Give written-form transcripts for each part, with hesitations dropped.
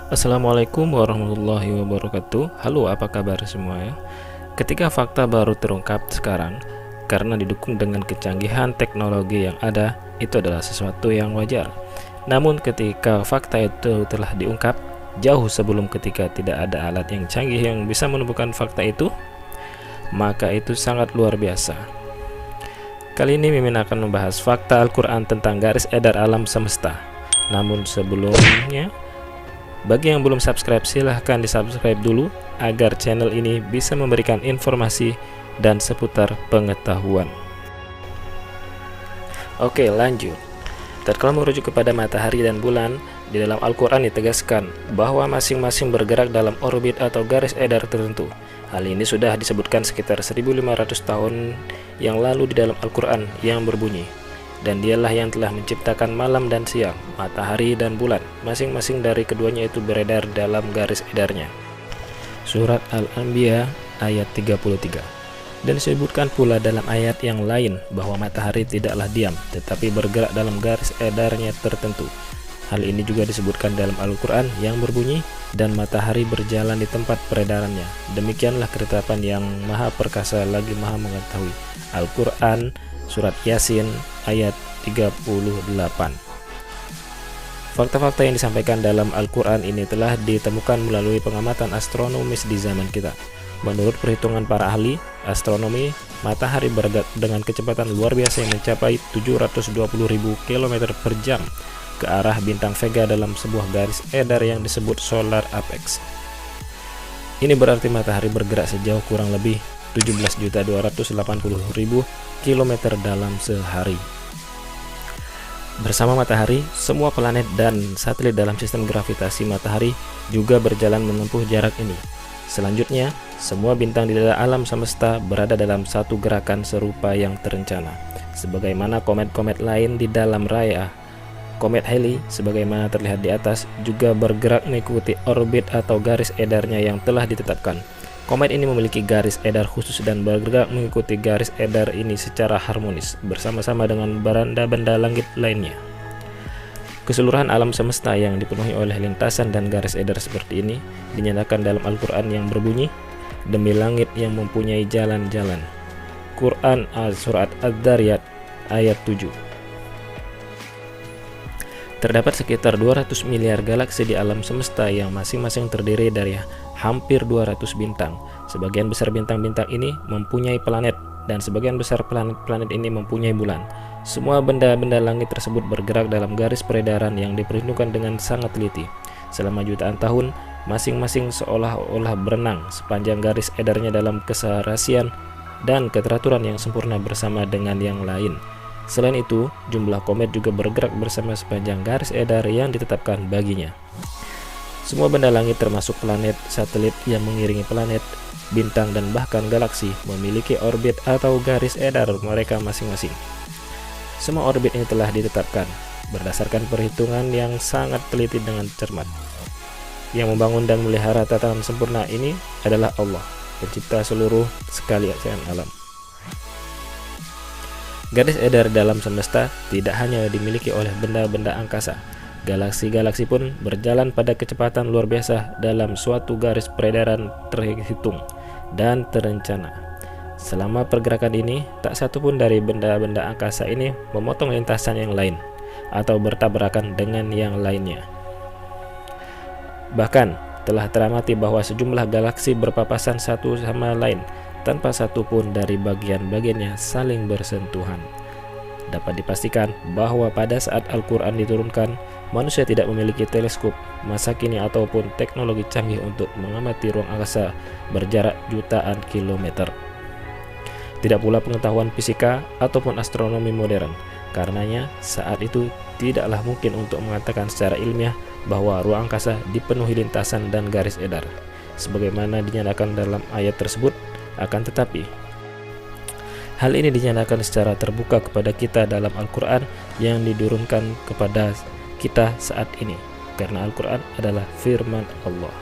Assalamualaikum warahmatullahi wabarakatuh. Halo, apa kabar semua ya? Ketika fakta baru terungkap sekarang, karena didukung dengan kecanggihan teknologi yang ada, itu adalah sesuatu yang wajar. Namun ketika fakta itu telah diungkap, jauh sebelum ketika tidak ada alat yang canggih yang bisa menumbuhkan fakta itu, maka itu sangat luar biasa. Kali ini Mimin akan membahas fakta Al-Quran tentang garis edar alam semesta. Namun sebelumnya, bagi yang belum subscribe, silahkan di subscribe dulu agar channel ini bisa memberikan informasi dan seputar pengetahuan. Oke, lanjut. Tatkala merujuk kepada matahari dan bulan, di dalam Al-Quran ditegaskan bahwa masing-masing bergerak dalam orbit atau garis edar tertentu. Hal ini sudah disebutkan sekitar 1500 tahun yang lalu di dalam Al-Quran yang berbunyi, dan dialah yang telah menciptakan malam dan siang, matahari dan bulan. Masing-masing dari keduanya itu beredar dalam garis edarnya. Surat Al-Anbiya ayat 33. Dan disebutkan pula dalam ayat yang lain bahwa matahari tidaklah diam, tetapi bergerak dalam garis edarnya tertentu. Hal ini juga disebutkan dalam Al-Quran yang berbunyi, dan matahari berjalan di tempat peredarannya. Demikianlah ketetapan yang maha perkasa lagi maha mengetahui. Al-Quran Surat Yasin ayat 38. Fakta-fakta yang disampaikan dalam Al-Quran ini telah ditemukan melalui pengamatan astronomis di zaman kita. Menurut perhitungan para ahli astronomi, matahari bergerak dengan kecepatan luar biasa yang mencapai 720.000 km per jam ke arah bintang Vega dalam sebuah garis edar yang disebut solar apex. Ini berarti matahari bergerak sejauh kurang lebih 17.280.000 km dalam sehari. Bersama matahari, semua planet dan satelit dalam sistem gravitasi matahari juga berjalan menempuh jarak ini. Selanjutnya, semua bintang di dalam alam semesta berada dalam satu gerakan serupa yang terencana. Sebagaimana komet-komet lain di dalam raya, komet Halley sebagaimana terlihat di atas juga bergerak mengikuti orbit atau garis edarnya yang telah ditetapkan. Komet ini memiliki garis edar khusus dan bergerak mengikuti garis edar ini secara harmonis bersama-sama dengan benda-benda langit lainnya. Keseluruhan alam semesta yang dipenuhi oleh lintasan dan garis edar seperti ini dinyatakan dalam Al-Quran yang berbunyi, demi langit yang mempunyai jalan-jalan. Quran Surat Ad-Dariyat ayat 7. Terdapat sekitar 200 miliar galaksi di alam semesta yang masing-masing terdiri dari hampir 200 bintang. Sebagian besar bintang-bintang ini mempunyai planet, dan sebagian besar planet-planet ini mempunyai bulan. Semua benda-benda langit tersebut bergerak dalam garis peredaran yang diperhitungkan dengan sangat teliti. Selama jutaan tahun, masing-masing seolah-olah berenang sepanjang garis edarnya dalam keserasian dan keteraturan yang sempurna bersama dengan yang lain. Selain itu, jumlah komet juga bergerak bersama sepanjang garis edar yang ditetapkan baginya. Semua benda langit termasuk planet, satelit yang mengiringi planet, bintang dan bahkan galaksi memiliki orbit atau garis edar mereka masing-masing. Semua orbit ini telah ditetapkan berdasarkan perhitungan yang sangat teliti dengan cermat. Yang membangun dan memelihara tatanan sempurna ini adalah Allah, pencipta seluruh sekalian alam. Garis edar dalam semesta tidak hanya dimiliki oleh benda-benda angkasa. Galaksi-galaksi pun berjalan pada kecepatan luar biasa dalam suatu garis peredaran terhitung dan terencana. Selama pergerakan ini, tak satu pun dari benda-benda angkasa ini memotong lintasan yang lain atau bertabrakan dengan yang lainnya. Bahkan telah teramati bahwa sejumlah galaksi berpapasan satu sama lain tanpa satu pun dari bagian-bagiannya saling bersentuhan. Dapat dipastikan bahwa pada saat Al-Quran diturunkan, manusia tidak memiliki teleskop masa kini ataupun teknologi canggih untuk mengamati ruang angkasa berjarak jutaan kilometer. Tidak pula pengetahuan fisika ataupun astronomi modern. Karenanya, saat itu tidaklah mungkin untuk mengatakan secara ilmiah bahwa ruang angkasa dipenuhi lintasan dan garis edar, sebagaimana dinyatakan dalam ayat tersebut. Akan tetapi, hal ini dinyatakan secara terbuka kepada kita dalam Al-Quran yang diturunkan kepada kita saat ini, karena Al-Quran adalah firman Allah.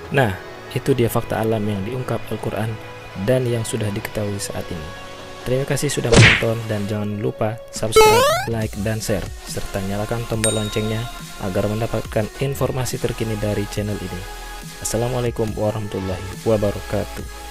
Nah, itu dia fakta alam yang diungkap Al-Quran dan yang sudah diketahui saat ini. Terima kasih sudah menonton dan jangan lupa subscribe, like, dan share, serta nyalakan tombol loncengnya agar mendapatkan informasi terkini dari channel ini. Assalamualaikum warahmatullahi wabarakatuh.